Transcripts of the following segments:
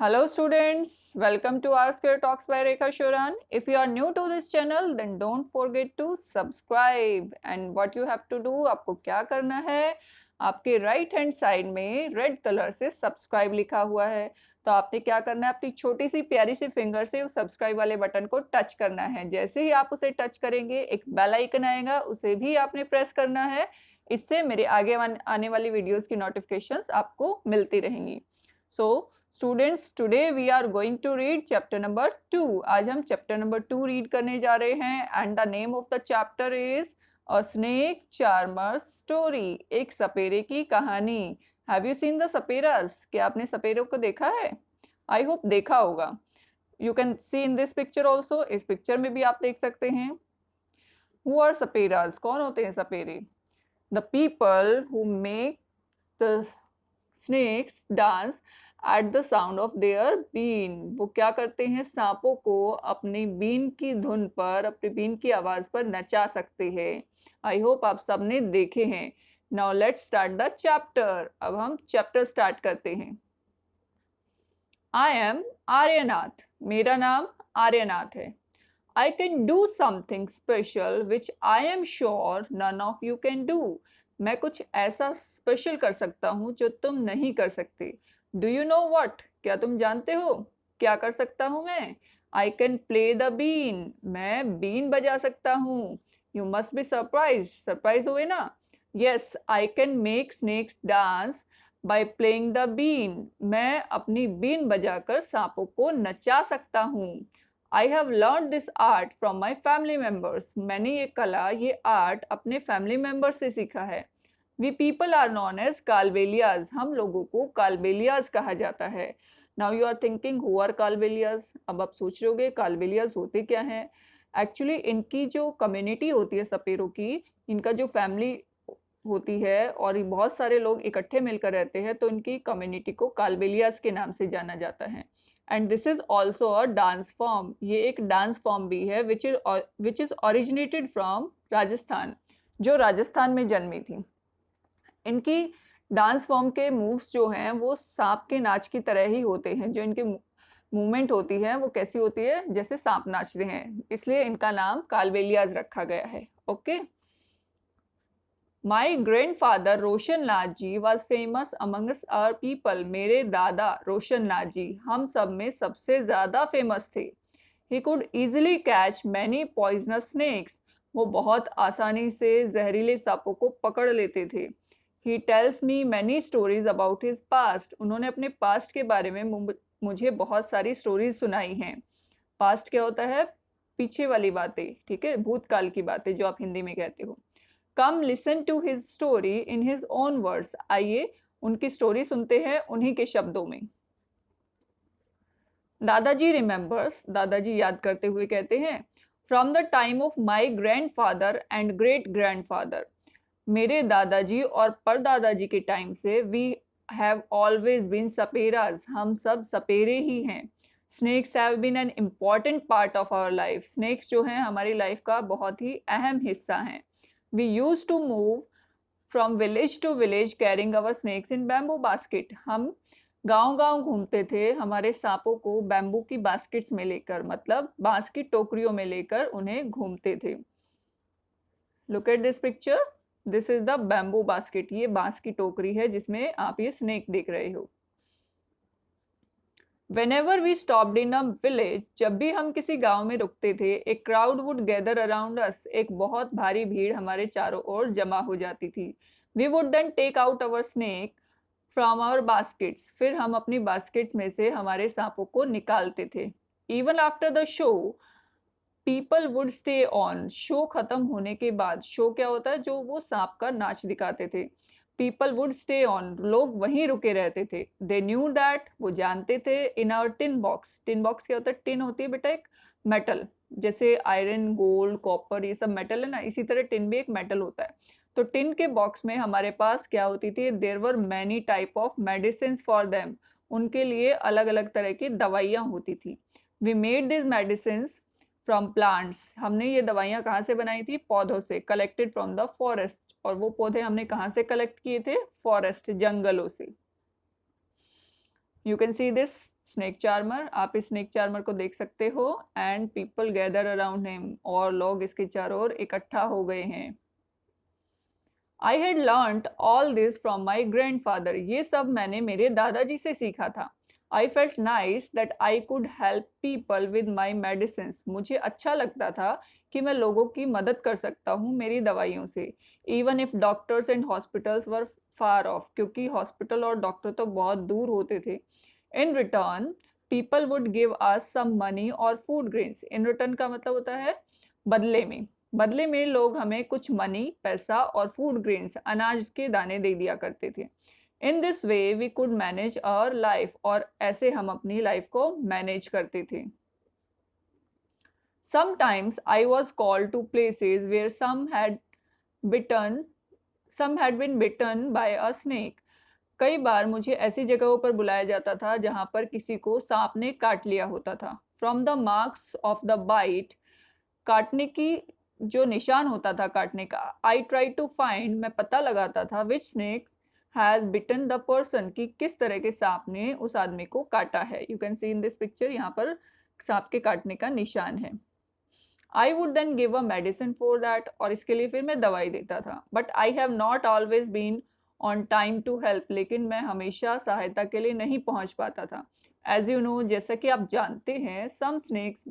Hello students, welcome to R Square Talks by Rekha Shoran. If you are new to this channel, then don't forget to subscribe. And what you have to do, आपको क्या करना है, आपके right hand side में red colour से subscribe लिखा हुआ है, तो आपने क्या करना है, अपनी छोटी सी प्यारी सी फिंगर से उस सब्सक्राइब वाले बटन को टच करना है। जैसे ही आप उसे टच करेंगे एक बेल आइकन आएगा, उसे भी आपने प्रेस करना है। इससे मेरे आगे आने वाली वीडियोस की नोटिफिकेशंस आपको मिलती रहेंगी। Students, today we are going to read chapter number 2। आज हम चैप्टर नंबर 2 रीड करने जा रहे हैं and the name of the chapter is a snake charmer's story. एक सपेरे की कहानी। हैव यू सीन द सपेरास? क्या आपने सपेरों को देखा है? आई होप देखा होगा। You can see in this picture also. इस पिक्चर में भी आप देख सकते हैं। Who are saperas? कौन होते हैं सपेरे? The people who make the snakes dance at the sound of their been. वो क्या करते हैं, सांपों को अपनी बीन की धुन पर, अपनी बीन की आवाज पर नचा सकते हैं। आई होप आप सबने देखे हैं। Now let's start the chapter. अब हम चैप्टर स्टार्ट करते हैं। I am Aryanath. मेरा नाम आर्यनाथ है। I can do something special which I am sure none of you can do. मैं कुछ ऐसा स्पेशल कर सकता हूँ जो तुम नहीं कर सकते। Do you know what? क्या तुम जानते हो क्या कर सकता हूँ मैं? I can play the been. मैं बीन बजा सकता हूँ। You must be surprise. Surprise हुए ना? Yes, I can make snakes dance by playing the been. मैं अपनी बीन बजाकर सांपों को नचा सकता हूँ। I have learn this art from my family members. मैंने ये कला, ये आर्ट अपने फैमिली मेम्बर से सीखा है। We people are known as Kalbelias. हम लोगों को कालबेलियाज कहा जाता है। Now you are thinking who are Kalbelias? अब आप सोच रहे होगे कालबेलियाज होते क्या हैं। एक्चुअली इनकी जो कम्युनिटी होती है सपेरों की, इनका जो फैमिली होती है और बहुत सारे लोग इकट्ठे मिलकर रहते हैं, तो इनकी कम्युनिटी को कालबेलियाज के नाम से जाना जाता है। And this is also a dance form. ये एक डांस फॉर्म भी है which is originated from Rajasthan, जो राजस्थान में जन्मी थी। इनकी डांस फॉर्म के मूव्स जो हैं वो सांप के नाच की तरह ही होते हैं। जो इनकी मूवमेंट होती है वो कैसी होती है, जैसे सांप नाचते हैं, इसलिए इनका नाम कालबेलियाज रखा गया है। Okay. My grandfather Roshan Nath ji was famous amongst our people. मेरे दादा रोशन नाथ जी हम सब में सबसे ज्यादा फेमस थे। He could easily catch many poisonous snacks. वो बहुत आसानी से जहरीले सांपों को पकड़ लेते थे। He tells me many stories about his past. उन्होंने अपने पास्ट के बारे में मुझे बहुत सारी स्टोरीज सुनाई हैं। पास्ट क्या होता है? पीछे वाली बातें, ठीक है, भूतकाल की बातें जो आप हिंदी में कहते हो। Come listen to his story in his own words. आइए उनकी स्टोरी सुनते हैं उन्हीं के शब्दों में। दादाजी रिमेंबर्स। दादाजी याद करते हुए कहते हैं, from the time of my grandfather and great grandfather. मेरे दादाजी और परदादाजी के टाइम से we have always been saperas. हम सब सपेरे ही हैं। Snakes have been an important part of our life. Snakes जो हैं हमारी लाइफ का बहुत ही अहम हिस्सा हैं। We used to move from village to village carrying our snakes in bamboo basket. हम गांव गांव घूमते थे हमारे सांपों को बैम्बू की बास्केट्स में लेकर, मतलब बांस की टोकरियों में लेकर उन्हें घूमते थे। Look at this picture. This is the bamboo basket. ये बांस की टोकरी है जिसमें आप ये स्नेक देख रहे हो। Whenever we stopped in a village, जब भी हम किसी गांव में रुकते थे, a crowd would gather around us। एक बहुत भारी भीड़ हमारे चारों ओर जमा हो जाती थी। We would then take out our snake from our baskets। फिर हम अपनी बास्केट्स में से हमारे सांपों को निकालते थे। Even after the show, people would stay on। Show खत्म होने के बाद, शो क्या होता है, जो वो सांप का नाच दिखाते थे। People would stay on. लोग वहीं रुके रहते थे। They knew that. वो जानते थे। In our tin box. Tin box क्या होता है? टिन होती है बेटा एक मेटल, जैसे आयरन, गोल्ड, कॉपर, ये सब मेटल है ना, इसी तरह टिन भी एक मेटल होता है। तो टिन के बॉक्स में हमारे पास क्या होती थी? There were many type of medicine for them. उनके लिए अलग अलग तरह की दवाइयाँ होती थी। We made this medicine from plants. हमने ये दवाइयाँ कहाँ से बनाई थी? पौधों से। Collected from the forest. और वो पौधे हमने कहाँ से कलेक्ट किए थे? फॉरेस्ट, जंगलों से। You can see this snake charmer, आप इस स्नेक चार्मर को देख सकते हो। And people gather around him, और लोग इसके चारों ओर इकट्ठा हो गए हैं। I had learned all this from my grandfather, ये सब मैंने मेरे दादाजी से सीखा था। I felt nice that I could help people with my medicine, मुझे अच्छा लगता था कि मैं लोगों की मदद कर सकता हूँ मेरी दवाइयों से। Even if doctors and hospitals were far off, क्योंकि हॉस्पिटल और डॉक्टर तो बहुत दूर होते थे। In return people would give us some money और फूड ग्रेन्स, इन रिटर्न का मतलब होता है बदले में। बदले में लोग हमें कुछ मनी, पैसा और फूड ग्रेन्स, अनाज के दाने दे दिया करते थे। In this way we could manage our life, और ऐसे हम अपनी लाइफ को मैनेज करते थे। Sometimes I was called to places where some had been bitten by a snake. कई बार मुझे ऐसी जगहों पर बुलाया जाता था जहां पर किसी को सांप ने काट लिया होता था। From the marks of the bite, काटने की जो निशान होता था काटने का, I tried to find, मैं पता लगाता था which snakes has bitten the person, कि किस तरह के सांप ने उस आदमी को काटा है। You can see in this picture, यहाँ पर सांप के काटने का निशान है। I would then give a medicine for that, और इसके लिए फिर मैं दवाई देता था। But I have not always been on time to help, लेकिन मैं हमेशा सहायता के लिए नहीं पहुंच पाता था। एज यू नो, जैसा कि आप जानते हैं, some snakes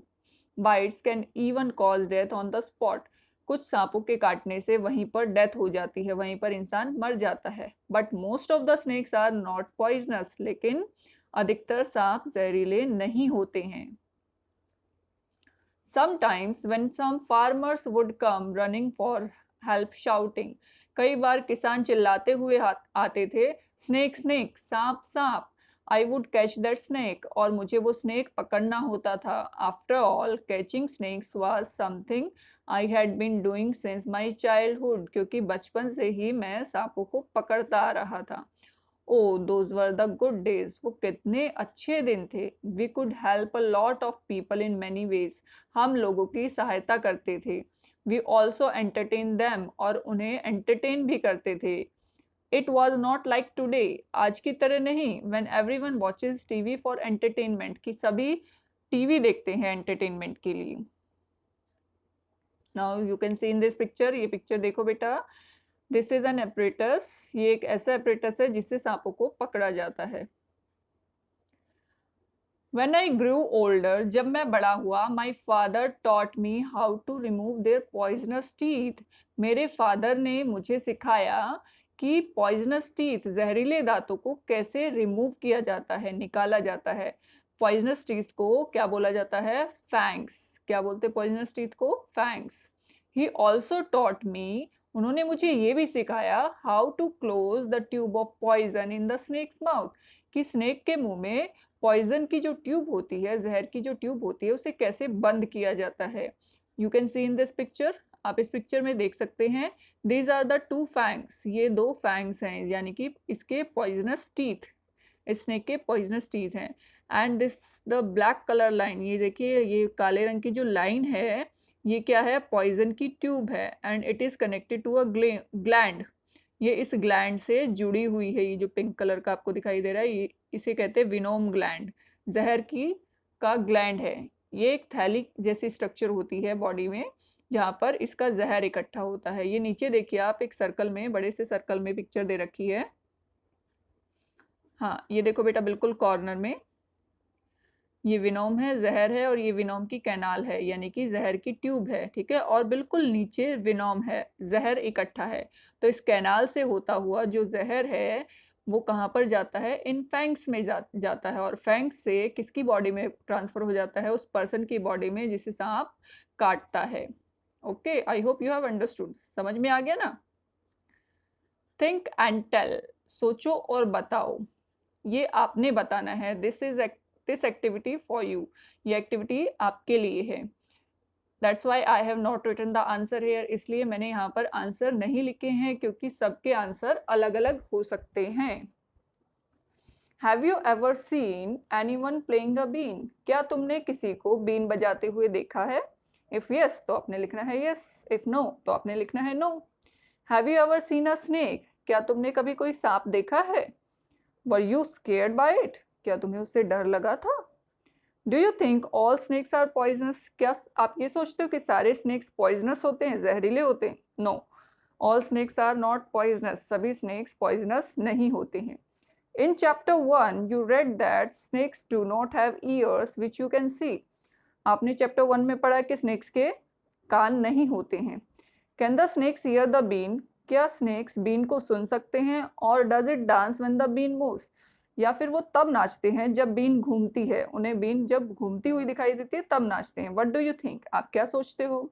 bites can even cause death on the spot, कुछ सांपों के काटने से वहीं पर डेथ हो जाती है, वहीं पर इंसान मर जाता है। But most of the snakes are not poisonous, लेकिन अधिकतर सांप जहरीले नहीं होते हैं। Sometimes when some farmers would come running for help shouting, कई बार किसान चिल्लाते हुए आते थे, स्नेक स्नेक, सांप सांप। I would catch that snake, और मुझे वो स्नेक पकड़ना होता था। After all catching snakes was something I had been doing since my childhood, क्योंकि बचपन से ही मैं सांपों को पकड़ता आ रहा था। Oh those were the good days, वो कितने अच्छे दिन थे। We could help a lot of people in many ways, हम लोगों की सहायता करते थे। वी ऑल्सो एंटरटेन दैम, और उन्हें एंटरटेन भी करते थे। It was not like today, आज की तरह नहीं, when every one watches TV for entertainment, कि सभी टीवी देखते हैं एंटरटेनमेंट के लिए। Now you can see in this picture, ये पिक्चर देखो बेटा, दिस इज एन एपरेटस, ये एक ऐसा एपरेटस है जिससे सांपों को पकड़ा जाता है। When I grew older, जब मैं बड़ा हुआ, my father taught me how to remove their poisonous teeth. मेरे फादर ने मुझे सिखाया कि poisonous teeth, जहरीले दांतों को कैसे रिमूव किया जाता है, निकाला जाता है। poisonous teeth को क्या बोला जाता है? fangs. क्या बोलते poisonous teeth को? fangs. He also taught me, उन्होंने मुझे ये भी सिखाया how to close the tube of poison in the snake's mouth, कि स्नेक के मुंह में पॉइजन की जो ट्यूब होती है, जहर की जो ट्यूब होती है, उसे कैसे बंद किया जाता है। You can see in this picture, आप इस पिक्चर में देख सकते हैं, these are the two fangs, ये दो फैंग्स हैं, यानी कि इसके पॉइजनस टीथ, स्नेक के पॉइजनस टीथ हैं। And this the black colour line, ये देखिए, ये काले रंग की जो लाइन है, ये क्या है? पॉइजन की ट्यूब है। And it is connected to a gland, ये इस ग्लैंड से जुड़ी हुई है। ये जो पिंक कलर का आपको दिखाई दे रहा है, ये इसे कहते हैं विनोम ग्लैंड, जहर की का ग्लैंड है। ये एक थैली जैसी स्ट्रक्चर होती है बॉडी में, जहाँ पर इसका जहर इकट्ठा होता है। ये नीचे देखिए आप, एक सर्कल में, बड़े से सर्कल में पिक्चर दे रखी है। हाँ, ये देखो बेटा, बिल्कुल कॉर्नर में ये विनोम है, जहर है, और ये विनोम की कैनाल है, यानी कि जहर की ट्यूब है, ठीक है। और बिल्कुल नीचे विनोम है, जहर इकट्ठा है। तो इस कैनाल से होता हुआ जो जहर है वो कहाँ पर जाता है? इन फैंग्स में जाता है, और फैंग्स से किसकी बॉडी में ट्रांसफर हो जाता है? उस पर्सन की बॉडी में जिसे सांप काटता है। Okay, I hope you have understood, समझ में आ गया ना। थिंक एंड टेल, सोचो और बताओ, ये आपने बताना है। दिस एक्टिविटी फॉर यू, ये एक्टिविटी आपके लिए है। That's why I have not written the answer here, इसलिए मैंने यहाँ पर आंसर नहीं लिखे हैं, क्योंकि सबके आंसर अलग अलग हो सकते हैं। Have you ever seen anyone playing a been, क्या तुमने किसी को बीन बजाते हुए देखा है? इफ यस, तो आपने लिखना है यस, इफ नो, तो आपने लिखना है no. Have you ever seen a snake, क्या तुमने कभी कोई सांप देखा है? Were you scared by it, क्या तुम्हें उससे डर लगा था? Do you think all snakes are poisonous? क्या आप ये सोचते हो कि सारे स्नेक्स पॉइजनस होते हैं, जहरीले होते हैं? No, all snakes are not poisonous. सभी स्नेक्स पॉइजनस नहीं होते हैं। In chapter 1, you read that snakes do not have ears which you can see. आपने चैप्टर 1 में पढ़ा कि स्नेक्स के कान नहीं होते हैं। Can the snakes hear the bean? क्या स्नेक्स बीन को सुन सकते हैं? और does it dance when the been moves? या फिर वो तब नाचते हैं जब बीन घूमती है, उन्हें बीन जब घूमती हुई दिखाई देती है तब नाचते हैं। What do you think? आप क्या सोचते हो?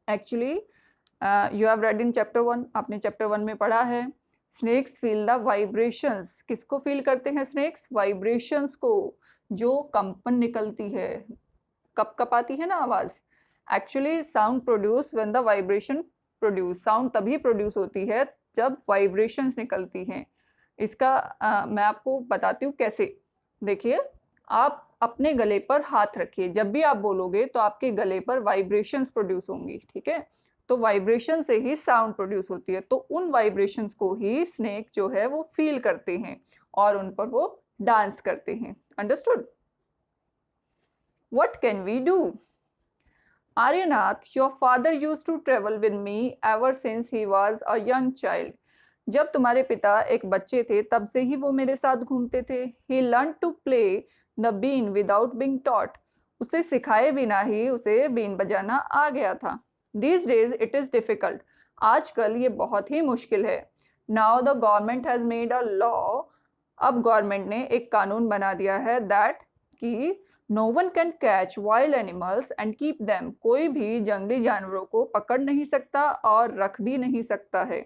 Actually you have read in chapter 1, आपने चैप्टर 1 में पढ़ा है स्नेक्स फील द वाइब्रेशंस। किसको फील करते हैं स्नेक्स? वाइब्रेशंस को, जो कंपन निकलती है, कप कपाती है ना आवाज। Actually sound produce when the vibration produce, sound तभी प्रोड्यूस होती है जब वाइब्रेशंस निकलती हैं। इसका मैं आपको बताती हूँ कैसे। देखिए, आप अपने गले पर हाथ रखिए, जब भी आप बोलोगे तो आपके गले पर वाइब्रेशंस प्रोड्यूस होंगी, ठीक है? तो वाइब्रेशन से ही साउंड प्रोड्यूस होती है, तो उन वाइब्रेशंस को ही स्नेक जो है वो फील करते हैं और उन पर वो डांस करते हैं। Understood? What can we do? Aryanath, your father used to travel with me ever since he was a young child. जब तुम्हारे पिता एक बच्चे थे तब से ही वो मेरे साथ घूमते थे। He learned to play the bean without being taught. उसे सिखाए बिना ही उसे बीन बजाना आ गया था। These days it is difficult. आजकल ये बहुत ही मुश्किल है। Now the government has made a law. अब गवर्नमेंट ने एक कानून बना दिया है that कि No one can catch wild animals and keep them. कोई भी जंगली जानवरों को पकड़ नहीं सकता और रख भी नहीं सकता है।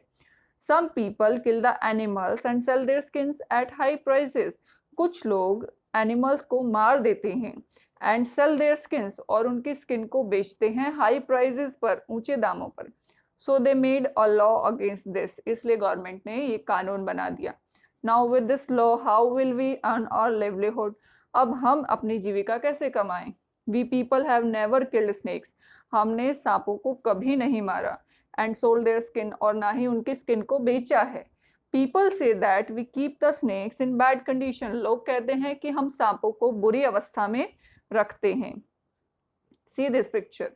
Some people kill the animals and sell their skins at high prices. कुछ लोग एनिमल्स को मार देते हैं and sell their skins, और उनकी स्किन को बेचते हैं हाई प्राइजेस पर, ऊंचे दामों पर। So they made a law against this. इसलिए गवर्नमेंट ने ये कानून बना दिया। Now with this law, how will we earn our livelihood? अब हम अपनी जीविका कैसे कमाएं? We people have never killed snakes. हमने सांपों को कभी नहीं मारा। एंड सोल्ड देयर स्किन, और ना ही उनकी स्किन को बेचा है। People say that we keep the snakes in bad condition. लोग कहते हैं कि हम सांपों को बुरी अवस्था में रखते हैं। सी दिस पिक्चर,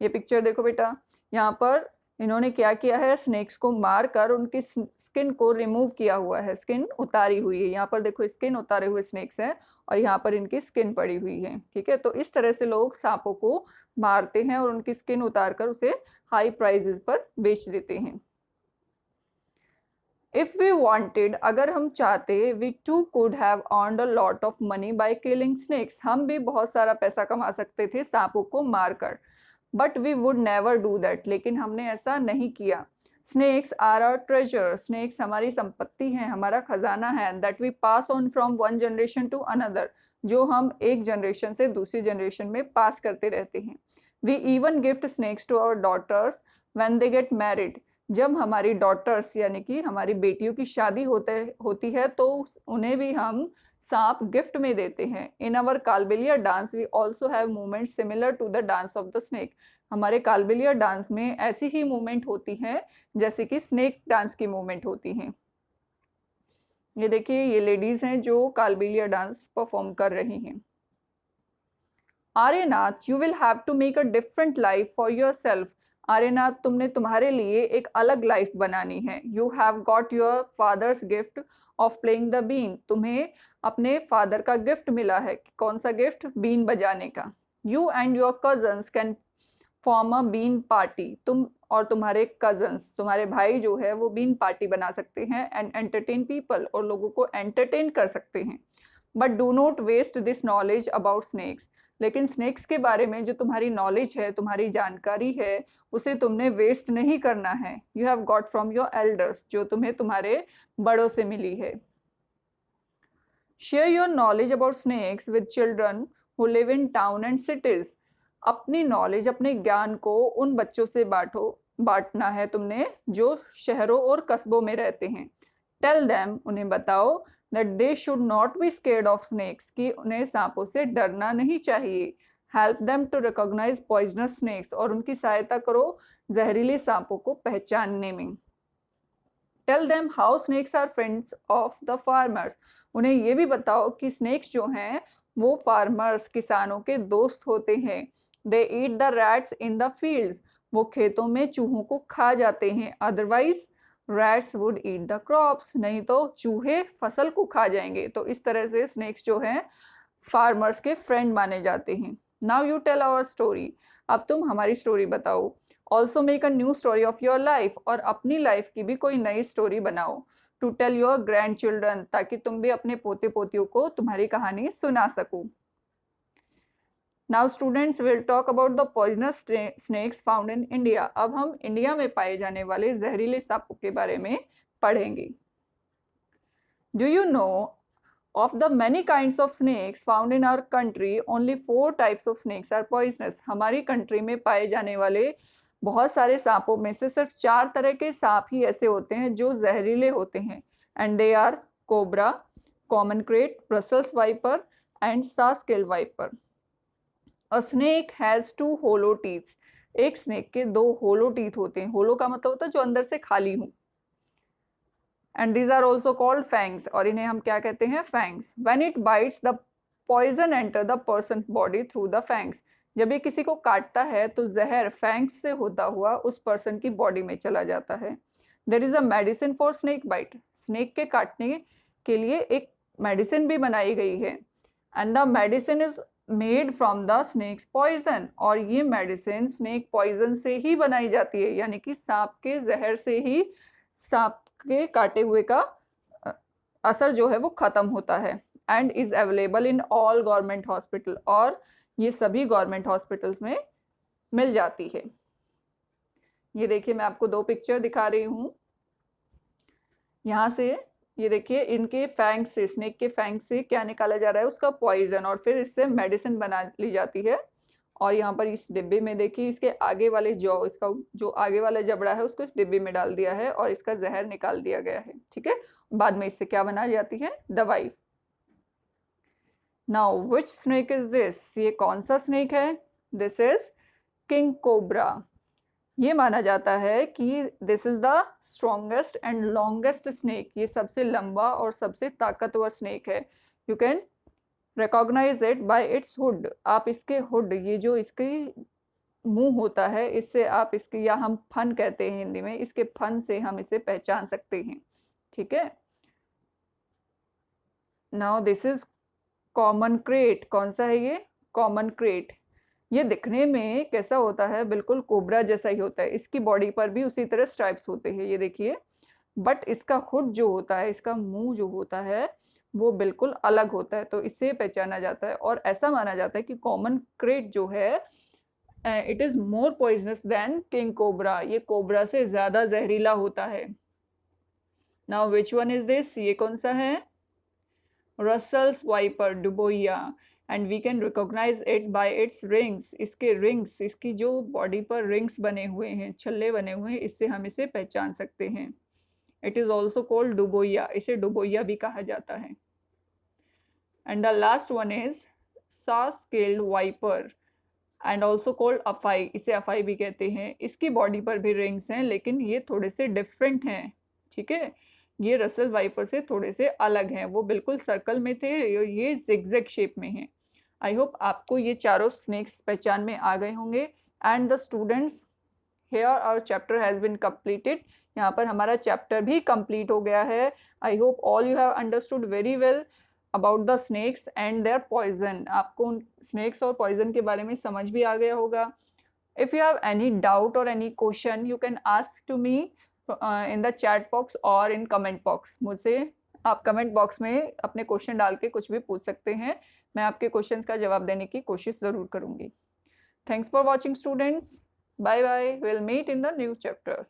ये पिक्चर देखो बेटा, यहाँ पर इन्होंने क्या किया है, स्नेक्स को मार कर उनकी स्किन को रिमूव किया हुआ है, स्किन उतारी हुई है। यहाँ पर देखो स्किन उतारे हुए स्नेक्स हैं और यहाँ पर इनकी स्किन पड़ी हुई है, ठीक है? तो इस तरह से लोग सांपों को मारते हैं और उनकी स्किन उतार कर उसे हाई प्राइजेस पर बेच देते हैं। इफ वी वांटेड, अगर हम चाहते, we too could have earned a lot of money by killing snakes. हम भी बहुत सारा पैसा कमा सकते थे सांपों को मारकर। But we would never do that, लेकिन हमने ऐसा नहीं किया। Snakes are our treasure. Snakes हमारी संपत्ति है, हमारा खजाना है। That we pass on from one generation to another, जो हम एक जनरेशन से दूसरी जनरेशन में पास करते रहते हैं। We even gift snakes to our daughters when they get married. जब हमारी डॉटर्स यानी कि हमारी बेटियों की शादी होती है तो उन्हें भी हम सांप गिफ्ट में देते हैं। In our Kalbelia dance we also have movement similar to the dance of the snake. हमारे कालबेलिया डांस में ऐसी ही मूवमेंट होती हैं जैसे कि स्नेक डांस की मूवमेंट होती हैं। ये देखिए, ये लेडीज हैं जो कालबेलिया डांस परफॉर्म कर रही हैं। Aryanath, you will have to make a different life for yourself. Aryanath, तुमने तुम्हारे लिए एक अलग लाइफ बनानी है। You have got your father's gift of playing the been. तुम्हें अपने फादर का गिफ्ट मिला है। कौन सा गिफ्ट? बीन बजाने का। You and your cousins can form a been party. तुम और तुम्हारे कजन्स, तुम्हारे भाई जो है वो बीन पार्टी बना सकते हैं एंड एंटरटेन पीपल, और लोगों को एंटरटेन कर सकते हैं। But do not waste this knowledge about snakes. लेकिन स्नेक्स के बारे में जो तुम्हारी नॉलेज है, तुम्हारी जानकारी है, उसे तुमने वेस्ट नहीं करना है। You have got from your elders, जो तुम्हें तुम्हारे बड़ों से मिली है। Share your knowledge about snakes with children who live in town and cities. अपनी नॉलेज, अपने ज्ञान को उन बच्चों से बांटना है तुमने जो शहरों और कस्बों में रहते हैं। टेल देम, उन्हें बताओ, that they should not be scared of snakes, कि उन्हें सांपों से डरना नहीं चाहिए। Help them to recognise poisonous snakes, और उनकी सहायता करो जहरीले सांपों को पहचानने में। Tell them how snakes are friends of the farmers. उन्हें ये भी बताओ कि स्नेक्स जो हैं वो फार्मर्स किसानों के दोस्त होते हैं। They eat the rats in the fields, वो खेतों में चूहों को खा जाते हैं। Otherwise rats would eat the crops, नहीं तो चूहे फसल को खा जाएंगे। तो इस तरह से स्नेक्स जो हैं फार्मर्स के फ्रेंड माने जाते हैं। Now you tell our story, अब तुम हमारी स्टोरी बताओ। Also make a new story of your life, और अपनी लाइफ की भी कोई नई स्टोरी बनाओ to tell your grand children, ताकि तुम भी अपने पोते पोतियों को तुम्हारी कहानी सुना सको। Now students will talk about the poisonous snacks found in India. अब हम इंडिया में पाए जाने वाले जहरीले सांपों के बारे में पढ़ेंगे। Do you no of the many kinds of snakes found in our country, only 4 types of snakes are poisonous। हमारी कंट्री में पाए जाने वाले बहुत सारे सांपों में से सिर्फ 4 तरह के सांप ही ऐसे होते हैं जो जहरीले होते हैं। And they are cobra, common krait, Russell's viper and saw scaled viper. A snake has 2 hollow teeths, एक स्नेक के 2 होलो टीथ होते हैं। होलो का मतलब होता है जो अंदर से खाली हो। And these are also called fangs, और इन्हें हम क्या कहते हैं? fangs। When it bites, the poison enter the person's body through the fangs। जब ये किसी को काटता है तो जहर fangs से होता हुआ उस पर्सन की बॉडी में चला जाता है। There is a medicine for snake bite। Snake के काटने के लिए एक मेडिसिन भी बनाई गई है। And the medicine is made from the snake's poison, और ये मेडिसिन स्नेक पॉइजन से ही बनाई जाती है, यानी कि सांप के जहर से ही सांप के काटे हुए का असर जो है वो खत्म होता है। And is available in all government hospital, और ये सभी गवर्नमेंट हॉस्पिटल्स में मिल जाती है। ये देखिए मैं आपको 2 पिक्चर दिखा रही हूँ। यहाँ से ये देखिए इनके फैंग से, स्नेक के फैंग से क्या निकाला जा रहा है? उसका पॉइजन, और फिर इससे मेडिसिन बना ली जाती है। और यहाँ पर इस डिब्बे में देखिए इसके आगे वाले जॉ, इसका जो आगे वाला जबड़ा है उसको इस डिब्बे में डाल दिया है और इसका जहर निकाल दिया गया है। ठीक है, बाद में इससे क्या बनाई जाती है? दवाई। Now which snake is this? ये कौन सा स्नेक है? This is king cobra. ये माना जाता है कि this is the strongest and longest snake. ये सबसे लंबा और सबसे ताकतवर स्नेक है। You can recognize it by its hood। आप इसके हुड, ये जो इसके मुंह होता है, इससे आप इसके, या हम फन कहते हैं हिंदी में, इसके फन से हम इसे पहचान सकते हैं। ठीक है, now this is common crate. कौन सा है ये? Common crate. ये दिखने में कैसा होता है? बिल्कुल कोबरा जैसा ही होता है। इसकी बॉडी पर भी उसी तरह स्ट्राइप्स होते हैं, ये देखिए। बट इसका हुड जो होता है, इसका मुंह जो होता है वो बिल्कुल अलग होता है, तो इससे पहचाना जाता है। और ऐसा माना जाता है कि कॉमन क्रेट जो है it is more poisonous than king cobra. ये कोबरा से ज्यादा जहरीला होता है। Now which one is this? ये कौन सा है? Russell's viper, daboia. And we can recognise it by its rings. इसके रिंग्स, इसकी जो बॉडी पर रिंग्स बने हुए हैं, छल्ले बने हुए हैं, इससे हम इसे पहचान सकते हैं। It is also called daboia, इसे डुबोइया भी कहा जाता है। And the last one is saw scaled viper and also called afai. इसे अफाई भी कहते हैं। इसकी बॉडी पर भी रिंग्स हैं, लेकिन ये थोड़े से डिफरेंट हैं। ठीक है, ये रसल वाइपर से थोड़े से अलग हैं। वो बिल्कुल सर्कल में थे, ये जिगजैग शेप में हैं। आई होप आपको ये चारों स्नेक्स पहचान में आ गए होंगे। And the students, here our chapter has been completed. यहाँ पर हमारा चैप्टर भी कंप्लीट हो गया है। I hope all you have understood very well about the snakes and their poison. आपको स्नेक्स और पॉइजन के बारे में समझ भी आ गया होगा। If you have any doubt और any question, you can ask to me in the chat box और इन कमेंट बॉक्स। मुझसे आप कमेंट बॉक्स में अपने क्वेश्चन डाल के कुछ भी पूछ सकते हैं। मैं आपके क्वेश्चंस का जवाब देने की कोशिश ज़रूर करूँगी। Thanks for watching students. Bye bye, will meet in the new chapter.